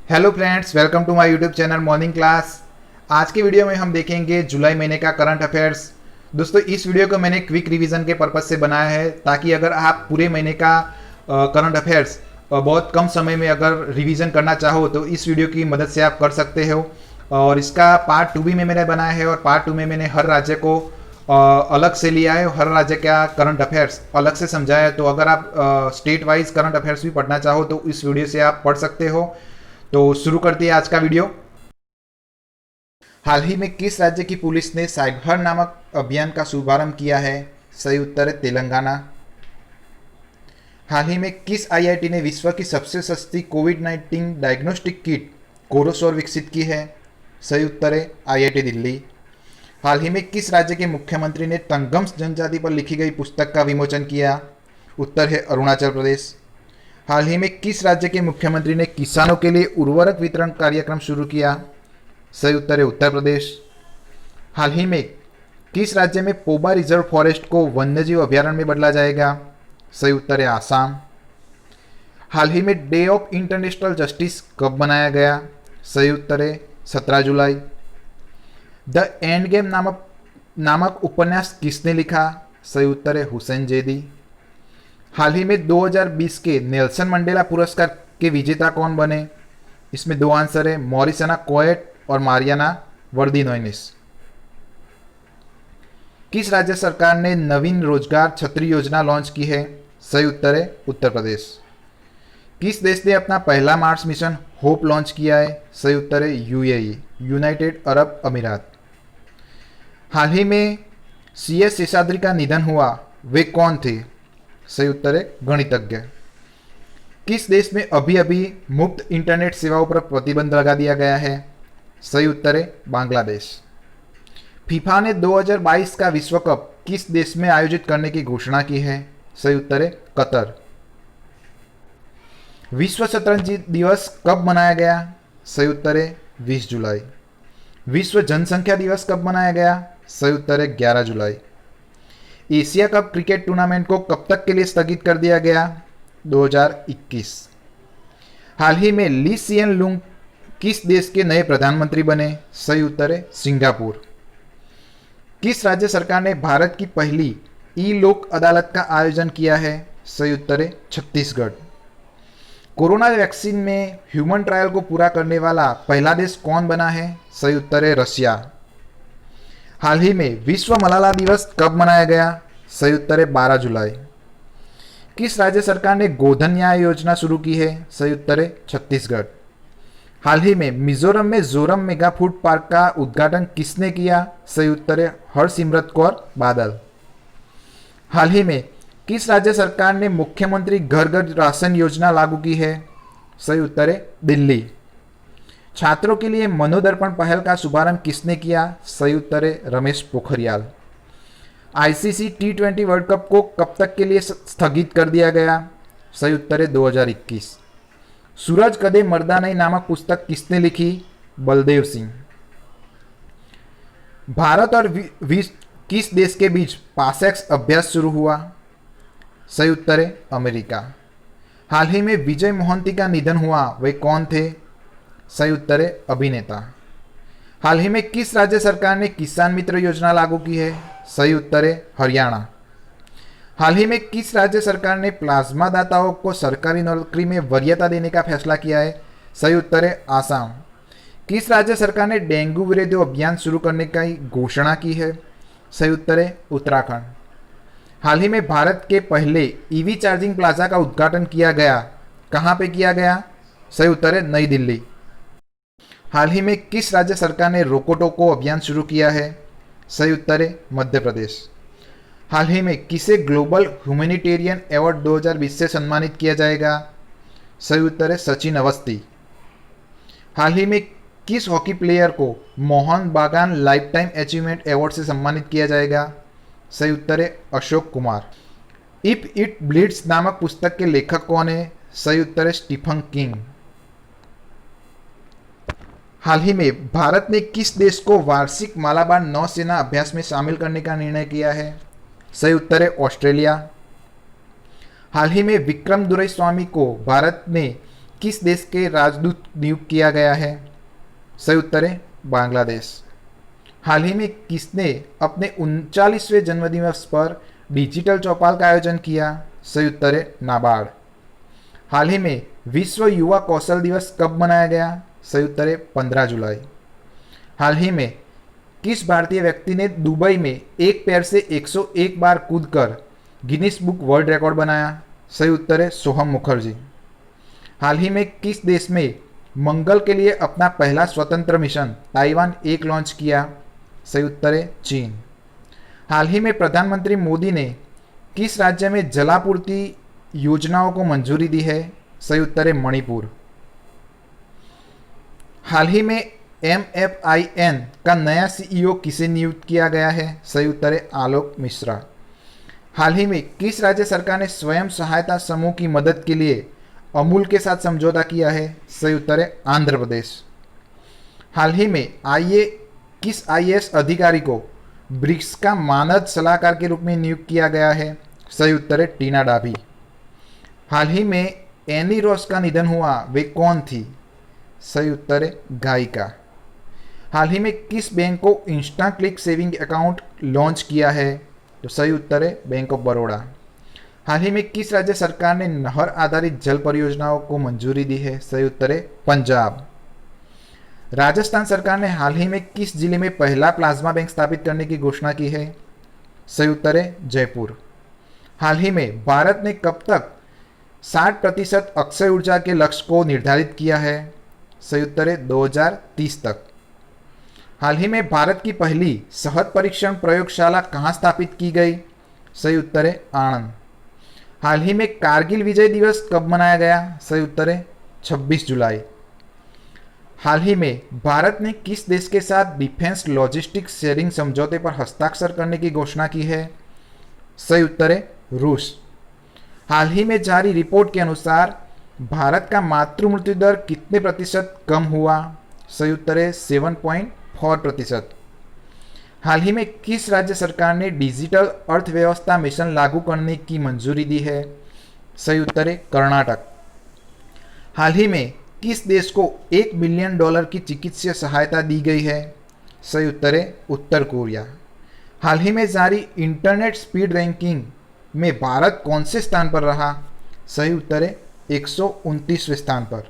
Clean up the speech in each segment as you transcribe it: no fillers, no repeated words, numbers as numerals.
Hello friends, welcome to my YouTube channel morning class. आज की video में हम देखेंगे जुलाई महीने का करंट अफेयर्स। दोस्तों, इस वीडियो को मैंने क्विक रिवीजन के पर्पज से बनाया है ताकि अगर आप पूरे महीने का करंट अफेयर्स बहुत कम समय में अगर रिवीजन करना चाहो तो इस वीडियो की मदद से आप कर सकते हो। और इसका पार्ट 2 भी मैंने बनाया है और पार्ट 2 में मैंने हर राज्य को अलग से लिया है, हर राज्य का करंट अफेयर्स अलग से समझाया है। तो अगर आप स्टेट वाइज करंट अफेयर्स भी पढ़ना चाहो तो इस वीडियो से आप पढ़ सकते हो। तो शुरू करते हैं आज का वीडियो। हाल ही में किस राज्य की पुलिस ने साइबर नामक अभियान का शुभारंभ किया है? सही उत्तर है तेलंगाना। हाल ही में किस आईआईटी ने विश्व की सबसे सस्ती कोविड-19 डायग्नोस्टिक किट कोरोसोर विकसित की है? सही उत्तर है आईआईटी दिल्ली। हाल ही में किस राज्य के मुख्यमंत्री ने तंगम जनजाति पर लिखी गई पुस्तक का विमोचन किया? उत्तर है अरुणाचल प्रदेश। हाल ही में किस राज्य के मुख्यमंत्री ने किसानों के लिए उर्वरक वितरण कार्यक्रम शुरू किया? सही उत्तर है उत्तर प्रदेश। हाल ही में किस राज्य में पोबा रिजर्व फॉरेस्ट को वन्यजीव अभयारण्य में बदला जाएगा? सही उत्तर है आसाम। हाल ही में डे ऑफ इंटरनेशनल जस्टिस कब मनाया गया? सही उत्तर है 17 जुलाई। द एंड गेम नामक उपन्यास किसने लिखा? सही उत्तर है हुसैन जैदी। हाल ही में 2020 के नेल्सन मंडेला पुरस्कार के विजेता कौन बने? इसमें दो आंसर है, मॉरिसना कोएट और मारियाना वर्दीनोइनिस। किस राज्य सरकार ने नवीन रोजगार छतरी योजना लॉन्च की है? सही उत्तर है उत्तर प्रदेश। किस देश ने अपना पहला मार्स मिशन होप लॉन्च किया है? सही उत्तर है यूएई, यूनाइटेड अरब अमीरात। हाल ही में सीएस शेषाद्री का निधन हुआ, वे कौन थे? सही उत्तर है गणितज्ञ। किस देश में अभी अभी मुफ्त इंटरनेट सेवाओं पर प्रतिबंध लगा दिया गया है? सही उत्तर है बांग्लादेश। फीफा ने 2022 का विश्व कप किस देश में आयोजित करने की घोषणा की है? सही उत्तर है कतर। विश्व शतरंज दिवस कब मनाया गया? सही उत्तर है 20 जुलाई। विश्व जनसंख्या दिवस कब मनाया गया? सही उत्तर है 11 जुलाई। एशिया कप क्रिकेट टूर्नामेंट को कब तक के लिए स्थगित कर दिया गया? 2021। हाल ही में ली सिएन लुंग किस देश के नए प्रधानमंत्री बने? सही उत्तर है सिंगापुर। किस राज्य सरकार ने भारत की पहली ई लोक अदालत का आयोजन किया है? सही उत्तर है छत्तीसगढ़। कोरोना वैक्सीन में ह्यूमन ट्रायल को पूरा करने वाला पहला देश कौन बना है? सही उत्तर है रशिया। हाल ही में विश्व मलाला दिवस कब मनाया गया? सही उत्तर है 12 जुलाई। किस राज्य सरकार ने गोधन न्याय योजना शुरू की है? सही उत्तर है छत्तीसगढ़। हाल ही में मिजोरम में जोरम मेगा फूड पार्क का उद्घाटन किसने किया? सही उत्तर है हरसिमरत कौर बादल। हाल ही में किस राज्य सरकार ने मुख्यमंत्री घर घर राशन योजना लागू की है? सही उत्तर है दिल्ली। छात्रों के लिए मनोदर्पण पहल का शुभारंभ किसने किया? सही उत्तर है Ramesh Pokhriyal. ICC T20 world cup को कब तक के लिए स्थगित कर दिया गया? सही उत्तर है 2021। सूरज कदे मर्दा नहीं नामक पुस्तक किसने लिखी? बलदेव सिंह। भारत और किस देश के बीच पासेक्स अभ्यास शुरू हुआ? सही उत्तर है अमेरिका। हाल ही में विजय मोहंती का निधन हुआ, वे कौन थे? सही उत्तर है अभिनेता। हाल ही में किस राज्य सरकार ने किसान मित्र योजना लागू की है? सही उत्तर है हरियाणा। हाल ही में किस राज्य सरकार ने प्लाज्मा दाताओं को सरकारी नौकरी में वरीयता देने का फैसला किया है? सही उत्तर है आसाम। किस राज्य सरकार ने डेंगू विरोधी अभियान शुरू करने की घोषणा की है? सही उत्तर है उत्तराखंड। हाल ही में भारत के पहले ईवी चार्जिंग प्लाजा का उद्घाटन किया गया, कहाँ पे किया गया? सही उत्तर है नई दिल्ली। हाल ही में किस राज्य सरकार ने रोको टोको अभियान शुरू किया है? सही उत्तर है मध्य प्रदेश। हाल ही में किसे ग्लोबल ह्यूमैनिटेरियन अवार्ड 2020 से सम्मानित किया जाएगा? सही उत्तर है सचिन अवस्थी। हाल ही में किस हॉकी प्लेयर को मोहन बागान लाइफ टाइम अचीवमेंट अवार्ड से सम्मानित किया जाएगा? सही उत्तर है Ashok Kumar. If it bleeds नामक पुस्तक के लेखक कौन है? सही उत्तर है स्टीफन किंग। हाल ही में भारत ने किस देश को वार्षिक मालाबार नौसेना अभ्यास में शामिल करने का निर्णय किया है? सही उत्तर है ऑस्ट्रेलिया। हाल ही में विक्रम दुरईस्वामी को भारत ने किस देश के राजदूत नियुक्त किया गया है? सही उत्तर है बांग्लादेश। हाल ही में किसने अपने 39वें जन्मदिवस पर डिजिटल चौपाल का आयोजन किया? सही उत्तर है नाबार्ड। हाल ही में विश्व युवा कौशल दिवस कब मनाया गया? सही उत्तर है 15 जुलाई। हाल ही में किस भारतीय व्यक्ति ने दुबई में एक पैर से 101 बार कूदकर गिनीज बुक वर्ल्ड रिकॉर्ड बनाया? सही उत्तर है सोहम मुखर्जी। हाल ही में किस देश में मंगल के लिए अपना पहला स्वतंत्र मिशन ताइवान 1 लॉन्च किया? सही उत्तर है चीन। हाल ही में प्रधानमंत्री मोदी ने किस राज्य में जलापूर्ति योजनाओं को मंजूरी दी है? सही उत्तर है मणिपुर। हाल ही में MFIN का नया CEO किसे नियुक्त किया गया है? सही उत्तर है आलोक मिश्रा। हाल ही में किस राज्य सरकार ने स्वयं सहायता समूह की मदद के लिए अमूल के साथ समझौता किया है? सही उत्तर है आंध्र प्रदेश। हाल ही में किस IAS अधिकारी को ब्रिक्स का मानद सलाहकार के रूप में नियुक्त किया गया है? सही उत्तर है टीना डाभी। हाल ही में एनी रॉस का निधन हुआ, वे कौन थी? सही उत्तर है गायिका। हाल ही में किस बैंक को Insta click saving account launch किया है? तो सही उत्तर है बैंक ऑफ बड़ौदा। हाल ही में किस राज्य सरकार ने नहर आधारित जल परियोजनाओं को मंजूरी दी है? सही उत्तर है पंजाब। राजस्थान सरकार ने हाल ही में किस जिले में पहला प्लाज्मा बैंक स्थापित करने की घोषणा की है? सही उत्तर है जयपुर। हाल ही में भारत ने कब तक 60% अक्षय ऊर्जा के लक्ष्य को निर्धारित किया है? सही उत्तर है 2030 तक। हाल ही में भारत की पहली शहद परीक्षण प्रयोगशाला कहाँ स्थापित की गई? सही उत्तर है आणंद। हाल ही में कारगिल विजय दिवस कब मनाया गया? सही उत्तर है 26 जुलाई। हाल ही में भारत ने किस देश के साथ डिफेंस लॉजिस्टिक्स शेयरिंग समझौते पर हस्ताक्षर करने की घोषणा की है? सही उत्तर है रूस। हाल ही में जारी रिपोर्ट के अनुसार भारत का मातृ मृत्यु दर कितने प्रतिशत कम हुआ? सही उत्तर है 7.4%। हाल ही में किस राज्य सरकार ने डिजिटल अर्थव्यवस्था मिशन लागू करने की मंजूरी दी है? सही उत्तर है कर्नाटक। हाल ही में किस देश को $1 बिलियन की चिकित्सीय सहायता दी गई है? सही उत्तर है उत्तर कोरिया। हाल ही में जारी इंटरनेट स्पीड रैंकिंग में भारत कौन से स्थान पर रहा? सही उत्तर है 129वें स्थान पर।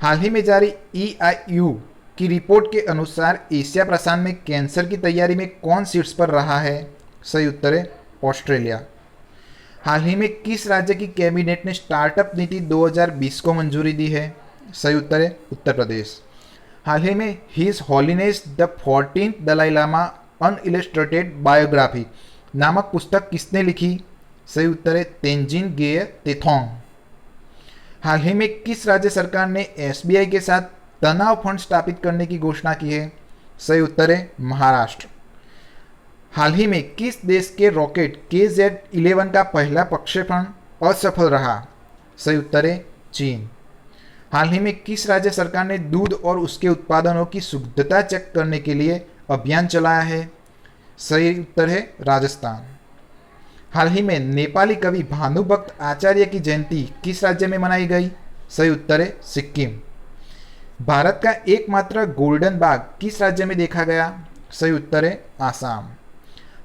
हाल ही में जारी EIU की रिपोर्ट के अनुसार एशिया प्रशांत में कैंसर की तैयारी में कौन शीर्ष पर रहा है? सही उत्तर है ऑस्ट्रेलिया। हाल ही में किस राज्य की कैबिनेट ने स्टार्टअप नीति 2020 को मंजूरी दी है? सही उत्तर है उत्तर प्रदेश। हाल ही में his holiness the 14th Dalai Lama an illustrated biography नामक पुस्तक किसने लिखी? सही उत्तर है तेंजिन गेय तेथोंग। हाल ही में किस राज्य सरकार ने SBI के साथ तनाव फंड स्थापित करने की घोषणा की है? सही उत्तर है महाराष्ट्र। हाल ही में किस देश के रॉकेट KZ-11 का पहला प्रक्षेपण असफल रहा? सही उत्तर है चीन। हाल ही में किस राज्य सरकार ने दूध और उसके उत्पादनों की शुद्धता चेक करने के लिए अभियान चलाया है? सही उत्तर है राजस्थान। हाल ही में नेपाली कवि भानुभक्त आचार्य की जयंती किस राज्य में मनाई गई? सही उत्तर है सिक्किम। भारत का एकमात्र गोल्डन बाघ किस राज्य में देखा गया? सही उत्तर है आसाम।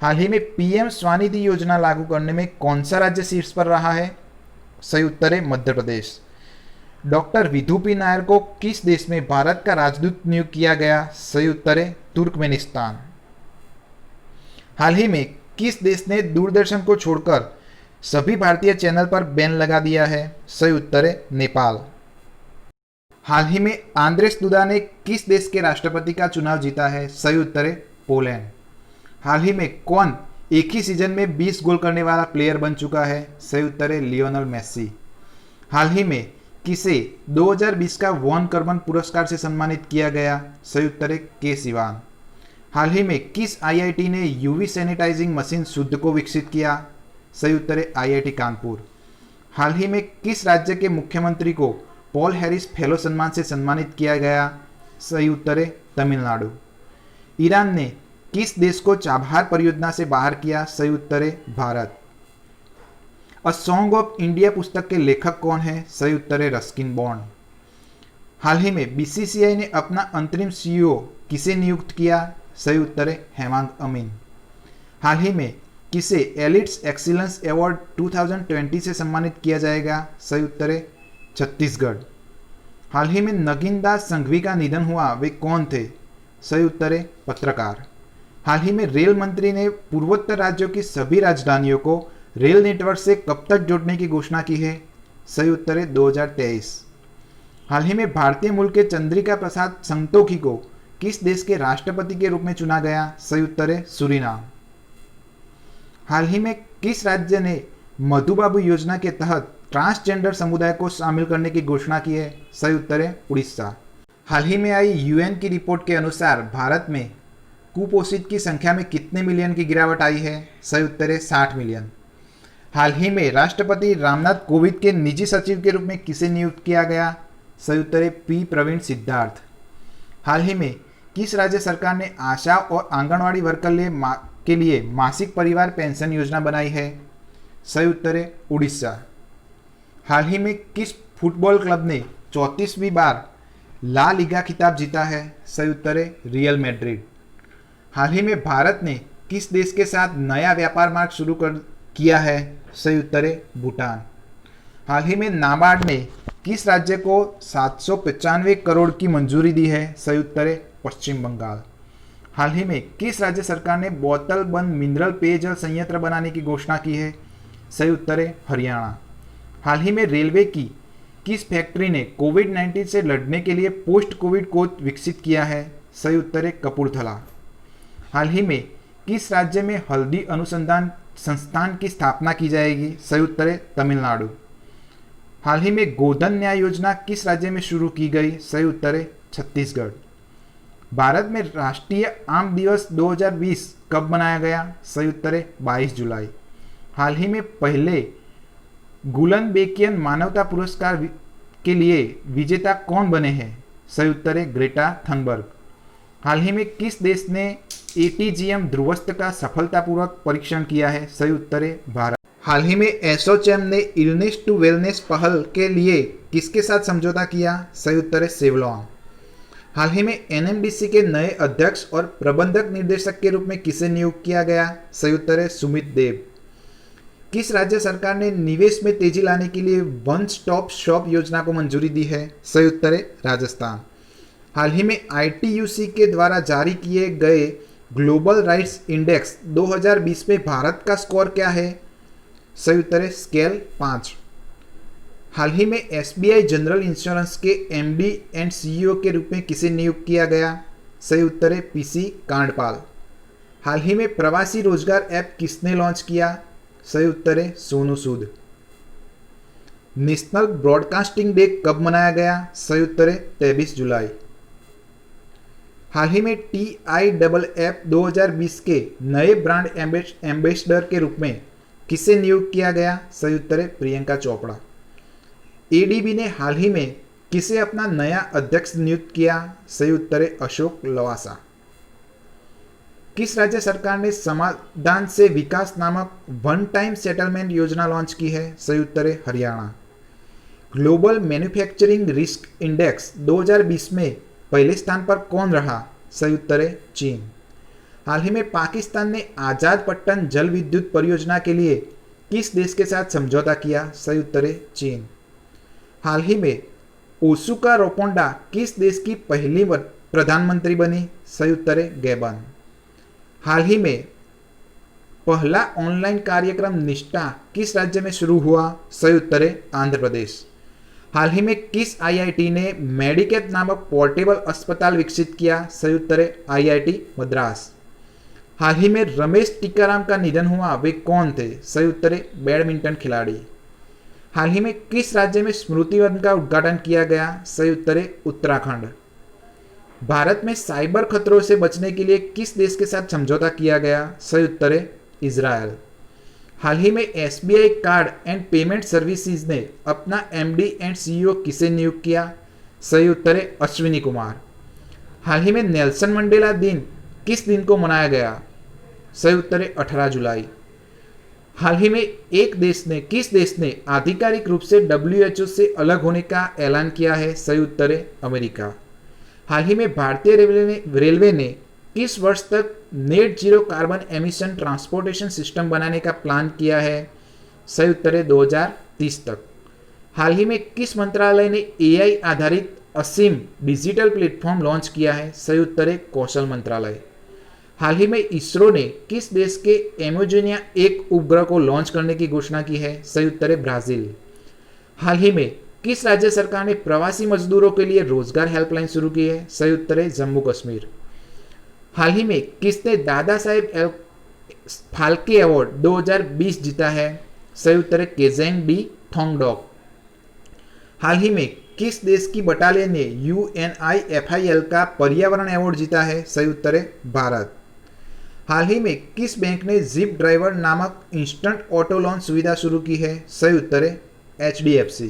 हाल ही में PM स्वनिधि योजना लागू करने में कौन सा राज्य शीर्ष पर रहा है? सही उत्तर है मध्य प्रदेश। डॉक्टर विधु पी नायर को किस देश में भारत का राजदूत नियुक्त किया गया? सही उत्तर है तुर्कमेनिस्तान। हाल ही में किस देश ने दूरदर्शन को छोड़कर सभी भारतीय चैनल पर बैन लगा दिया है? सही उत्तर है नेपाल। हाल ही में आंद्रेस दुदा ने किस देश के राष्ट्रपति का चुनाव जीता है? सही उत्तर है पोलैंड। हाल ही में कौन एक ही सीजन में 20 गोल करने वाला प्लेयर बन चुका है? सही उत्तर है लियोनेल मेसी। हाल ही में किसे 2020 का वॉन कर्मन पुरस्कार से सम्मानित किया गया? सही उत्तर है के सिवान। हाल ही में किस IIT ने UV सैनिटाइजिंग मशीन शुद्ध को विकसित किया? सही उत्तर है IIT कानपुर। हाल ही में किस राज्य के मुख्यमंत्री को पॉल हैरिस फेलो सम्मान से सम्मानित किया गया? सही उत्तर है तमिलनाडु। ईरान ने किस देश को चाबहार परियोजना से बाहर किया? सही उत्तर है Bharat. A song of India पुस्तक के लेखक कौन है? सही उत्तर है रस्किन बॉन्ड। हाल ही में बीसीसीआई ने अपना अंतरिम सीईओ किसे नियुक्त किया? सही उत्तर है हेमांग अमीन। हाल ही में किसे एलिट्स एक्सीलेंस अवार्ड 2020 से सम्मानित किया जाएगा? सही उत्तर है छत्तीसगढ़। हाल ही में नगीन दास संघवी का निधन हुआ, वे कौन थे? सही उत्तर है पत्रकार। हाल ही में रेल मंत्री ने पूर्वोत्तर राज्यों की सभी राजधानियों को रेल नेटवर्क से कब तक जोड़ने की घोषणा की है? सही उत्तर है 2023। हाल ही में भारतीय मूल के चंद्रिका प्रसाद संतोखी को किस देश के राष्ट्रपति के रूप में चुना गया? सही उत्तर है सूरीनाम। हाल ही में किस राज्य ने मधुबाबू योजना के तहत ट्रांसजेंडर समुदाय को शामिल करने की घोषणा की है? सही उत्तर है उड़ीसा। हाल ही में आई यूएन की रिपोर्ट के अनुसार भारत में कुपोषित की संख्या में कितने मिलियन की गिरावट आई है? सही उत्तर है 60 मिलियन। हाल ही में राष्ट्रपति रामनाथ कोविंद के निजी सचिव के रूप में किसे नियुक्त किया गया? सही उत्तर है पी प्रवीण सिद्धार्थ। हाल ही में किस राज्य सरकार ने आशा और आंगनवाड़ी वर्कर के लिए मासिक परिवार पेंशन योजना बनाई है? सही उत्तर है उड़ीसा। हाल ही में किस फुटबॉल क्लब ने 34वीं बार ला लीगा खिताब जीता है? सही उत्तर है रियल मैड्रिड। हाल ही में भारत ने किस देश के साथ नया व्यापार मार्ग शुरू किया है? सही उत्तर है भूटान। हाल ही में नाबार्ड ने किस राज्य को 795 करोड़ की मंजूरी दी है? सही उत्तर है पश्चिम बंगाल। हाल ही में किस राज्य सरकार ने बोतल बंद मिनरल पेयजल संयंत्र बनाने की घोषणा की है? सही उत्तर है हरियाणा। हाल ही में रेलवे की किस फैक्ट्री ने कोविड-19 से लड़ने के लिए पोस्ट कोविड कोच विकसित किया है? सही उत्तर है कपूरथला। हाल ही में किस राज्य में हल्दी अनुसंधान संस्थान की स्थापना की जाएगी? सही उत्तर है तमिलनाडु। हाल ही में गोधन न्याय योजना किस राज्य में शुरू की गई? सही उत्तर है छत्तीसगढ़। भारत में राष्ट्रीय आम दिवस 2020 कब मनाया गया? सही उत्तर है 22 जुलाई। हाल ही में पहले गुलनबेकियन मानवता पुरस्कार के लिए विजेता कौन बने हैं? सही उत्तर है ग्रेटा थनबर्ग। हाल ही में किस देश ने एटीजीएम ध्रुवस्थ का सफलतापूर्वक परीक्षण किया है? सही उत्तर है भारत। हाल ही में एसोचैम ने इलनेस टू वेलनेस पहल के लिए किसके साथ समझौता किया? सही उत्तर है सेवलॉन। हाल ही में एनएमडीसी के नए अध्यक्ष और प्रबंधक निर्देशक के रूप में किसे नियुक्त किया गया? सही उत्तर है सुमित देव। किस राज्य सरकार ने निवेश में तेजी लाने के लिए वन स्टॉप शॉप योजना को मंजूरी दी है? सही उत्तर है राजस्थान। हाल ही में आईटीयूसी के द्वारा जारी किए गए ग्लोबल राइट्स इंडेक्स 2020 में भारत का स्कोर क्या है? सही उत्तर है स्केल 5। हाल ही में एसबीआई जनरल इंश्योरेंस के एमडी एंड सीईओ के रूप में किसे नियुक्त किया गया? सही उत्तर है पीसी कांडपाल। हाल ही में प्रवासी रोजगार ऐप किसने लॉन्च किया? सही उत्तर है Sonu Sood. National broadcasting day कब मनाया गया? सही उत्तर है 23 जुलाई। हाल ही में TIFF 2020 के नए ब्रांड एम्बेसडर के रूप में किसे नियुक्त किया गया? सही उत्तर है प्रियंका चोपड़ा। एडीबी ने हाल ही में किसे अपना नया अध्यक्ष नियुक्त किया? सही उत्तर है अशोक लवासा। किस राज्य सरकार ने समाधान से विकास नामक वन टाइम सेटलमेंट योजना लॉन्च की है? सही उत्तर है Haryana. Global manufacturing risk index 2020 में पहले स्थान पर कौन रहा? सही उत्तर है चीन। हाल ही में पाकिस्तान ने आजाद पट्टन जल विद्युत परियोजना के लिए किस देश के साथ समझौता किया? सही उत्तर है चीन। हाल ही में ओसुका रोपोंडा किस देश की पहली प्रधानमंत्री बनी? सही उत्तर है गैबन। हाल ही में पहला ऑनलाइन कार्यक्रम निष्ठा किस राज्य में शुरू हुआ? सही उत्तर है आंध्र प्रदेश। हाल ही में किस आईआईटी ने मेडिकेप नामक पोर्टेबल अस्पताल विकसित किया? सही उत्तर है आईआईटी मद्रास। हाल ही में रमेश टीकाराम का निधन हुआ, वे कौन थे? सही उत्तर है बैडमिंटन खिलाड़ी। हाल ही में किस राज्य में स्मृति वन का उद्घाटन किया गया? सही उत्तर है उत्तराखंड। भारत में साइबर खतरों से बचने के लिए किस देश के साथ समझौता किया गया? सही उत्तर है इजरायल। हाल ही में SBI card and payment services ने अपना एमडी एंड सीईओ किसे नियुक्त किया? सही उत्तर है अश्विनी कुमार। हाल ही में नेल्सन मंडेला दिन किस दिन को मनाया गया? सही उत्तर है 18 जुलाई। हाल ही में किस देश ने आधिकारिक रूप से WHO से अलग होने का ऐलान किया है? संयुक्त अमेरिका। हाल ही में भारतीय रेलवे ने किस वर्ष तक net zero carbon emission transportation system बनाने का प्लान किया है? संयुक्त 2030 तक। हाल ही में किस मंत्रालय ने AI आधारित असीम डिजिटल प्लेटफॉर्म लॉन्च किया है? संयुक्त कौशल मंत्रालय। हाल ही में इसरो ने किस देश के एमेजोनिया 1 उपग्रह को लॉन्च करने की घोषणा की है? संयुक्त ब्राजील। हाल ही में किस राज्य सरकार ने प्रवासी मजदूरों के लिए रोजगार हेल्पलाइन शुरू की है? संयुक्त जम्मू कश्मीर। हाल ही में किसने दादा साहेब फाल्के अवार्ड 2020 जीता है? संयुक्त केजेंग डी थोंगडॉक। हाल ही में किस देश की बटालियन ने UNIFIL का पर्यावरण अवार्ड जीता है? संयुक्त भारत। हाल ही में किस बैंक ने जिप ड्राइवर नामक इंस्टेंट ऑटो लोन सुविधा शुरू की है? संयुक्त HDFC।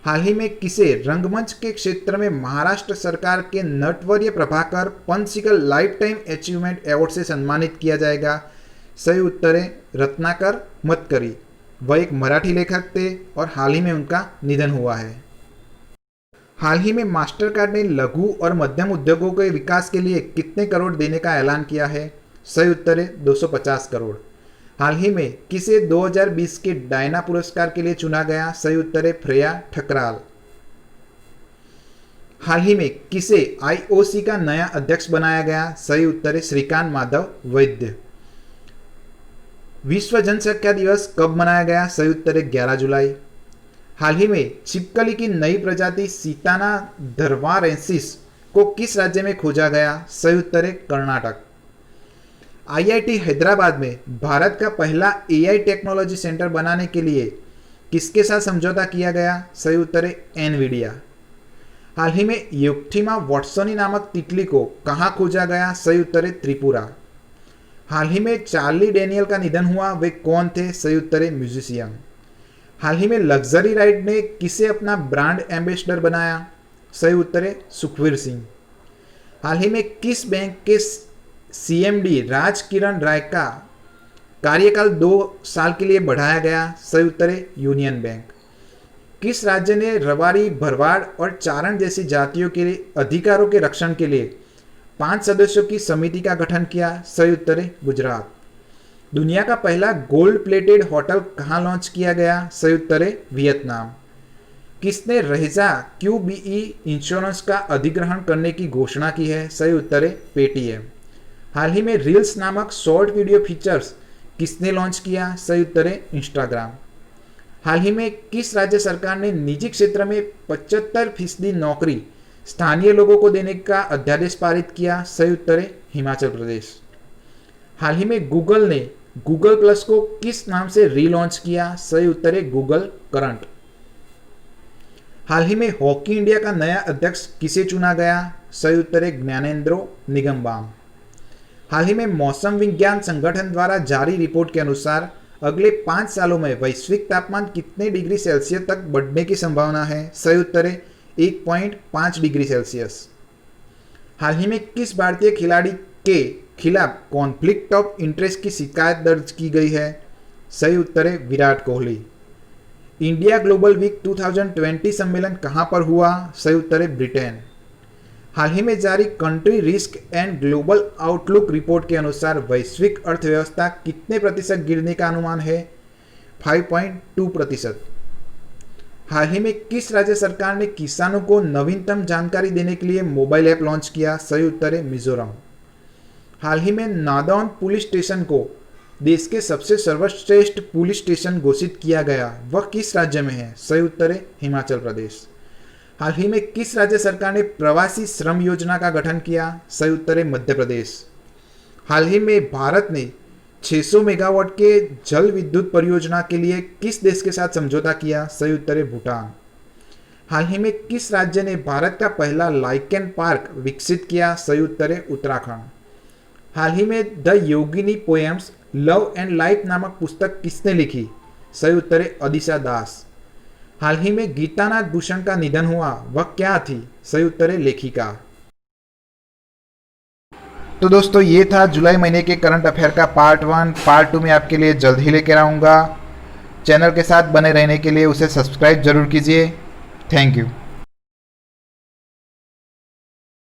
हाल ही में किसे रंगमंच के क्षेत्र में महाराष्ट्र सरकार के नटवर्य Prabhakar Panshikar life time achievement award से सम्मानित किया जाएगा? सही उत्तर है रत्नाकर मतकरी। वह एक मराठी लेखक थे और हाल ही में उनका निधन हुआ है। हाल ही में मास्टरकार्ड ने लघु और मध्यम उद्योगों के विकास के लिए कितने करोड़ देने का ऐलान किया है? सही उत्तर है 250 करोड़। हाल ही में किसे 2020 के डायना पुरस्कार के लिए चुना गया? सही उत्तर है फ्रेया ठकराल। हाल ही में किसे IOC का नया अध्यक्ष बनाया गया? सही उत्तर है श्रीकांत माधव वैद्य। विश्व जनसंख्या दिवस कब मनाया गया? सही उत्तर है 11 जुलाई। हाल ही में छिपकली की नई प्रजाति सीताना धरवारेंसिस को किस राज्य में खोजा गया? सही उत्तर है कर्नाटक। IIT हैदराबाद में भारत का पहला AI टेक्नोलॉजी सेंटर बनाने के लिए किसके साथ समझौता किया गया? सही उत्तर है एनवीडिया। हाल ही में युक्थिमा वॉटसनी नामक तितली को कहाँ खोजा गया? सही उत्तर है त्रिपुरा। हाल ही में चार्ली डेनियल का निधन हुआ, वे कौन थे? सही उत्तर है म्यूजिशियन। हाल ही में लग्जरी राइड ने किसे अपना ब्रांड एम्बेसडर बनाया? सही उत्तर है सुखवीर सिंह। हाल ही में किस बैंक के CMD राज किरण राय का कार्यकाल 2 साल के लिए बढ़ाया गया? सही उत्तर है यूनियन बैंक। किस राज्य ने रवारी, भरवाड़ और चारण जैसी जातियों के अधिकारों के रक्षण के लिए 5 सदस्यों की समिति का गठन किया? सही उत्तर है गुजरात। दुनिया का पहला गोल्ड प्लेटेड होटल कहाँ लॉन्च किया गया? सही उत्तर है वियतनाम। किसने रहेजा QBE इंश्योरेंस का अधिग्रहण करने की घोषणा की है? सही उत्तर है पेटीएम। हाल ही में रील्स नामक शॉर्ट वीडियो फीचर्स किसने लॉन्च किया? सही उत्तर है इंस्टाग्राम। हाल ही में किस राज्य सरकार ने निजी क्षेत्र में 75% नौकरी स्थानीय लोगों को देने का अध्यादेश पारित किया? सही उत्तर है हिमाचल प्रदेश। हाल ही में गूगल ने गूगल प्लस को किस नाम से रीलॉन्च किया? सही उत्तर है गूगल करंट। हाल ही में हॉकी इंडिया का नया अध्यक्ष किसे चुना गया? सही उत्तर है ज्ञानेंद्रो निगमबाम। हाल ही में मौसम विज्ञान संगठन द्वारा जारी रिपोर्ट के अनुसार अगले 5 सालों में वैश्विक तापमान कितने डिग्री सेल्सियस तक बढ़ने की संभावना है? सही उत्तर है 1.5 डिग्री सेल्सियस। हाल ही में किस भारतीय खिलाड़ी के खिलाफ कॉन्फ्लिक्ट ऑफ इंटरेस्ट की शिकायत दर्ज की गई है? सही उत्तर है Virat Kohli. India global week 2020 सम्मेलन कहां पर हुआ? सही उत्तर है ब्रिटेन। हाल ही में जारी country risk and global outlook report के अनुसार वैश्विक अर्थव्यवस्था कितने प्रतिशत गिरने का अनुमान है? 5.2%। हाल ही में किस राज्य सरकार ने किसानों को नवीनतम जानकारी देने के लिए मोबाइल ऐप लॉन्च किया? सही उत्तर है मिजोरम। हाल ही में नादौन पुलिस स्टेशन को देश के सबसे सर्वश्रेष्ठ पुलिस स्टेशन घोषित किया गया, वह किस राज्य में है? सही उत्तर है हिमाचल प्रदेश। हाल ही में किस राज्य सरकार ने प्रवासी श्रम योजना का गठन किया? सही उत्तर है मध्य प्रदेश। हाल ही में भारत ने 600 मेगावाट के जल विद्युत परियोजना के लिए किस देश के साथ समझौता किया? सही उत्तर है भूटान। हाल ही में किस राज्य ने भारत का पहला लाइकेन पार्क विकसित किया? सही उत्तर है उत्तराखंड। हाल ही में the Yogini poems love and life नामक पुस्तक किसने लिखी? सही उत्तर है अदिशा दास। हाल ही में गीतानाथ भूषण का निधन हुआ, वह क्या थी? सही उत्तर है लेखिका। तो दोस्तों ये था जुलाई महीने के करंट अफेयर का पार्ट 1। पार्ट 2 में आपके लिए जल्द ही लेकर आऊँगा। चैनल के साथ बने रहने के लिए उसे सब्सक्राइब जरूर कीजिए। Thank you.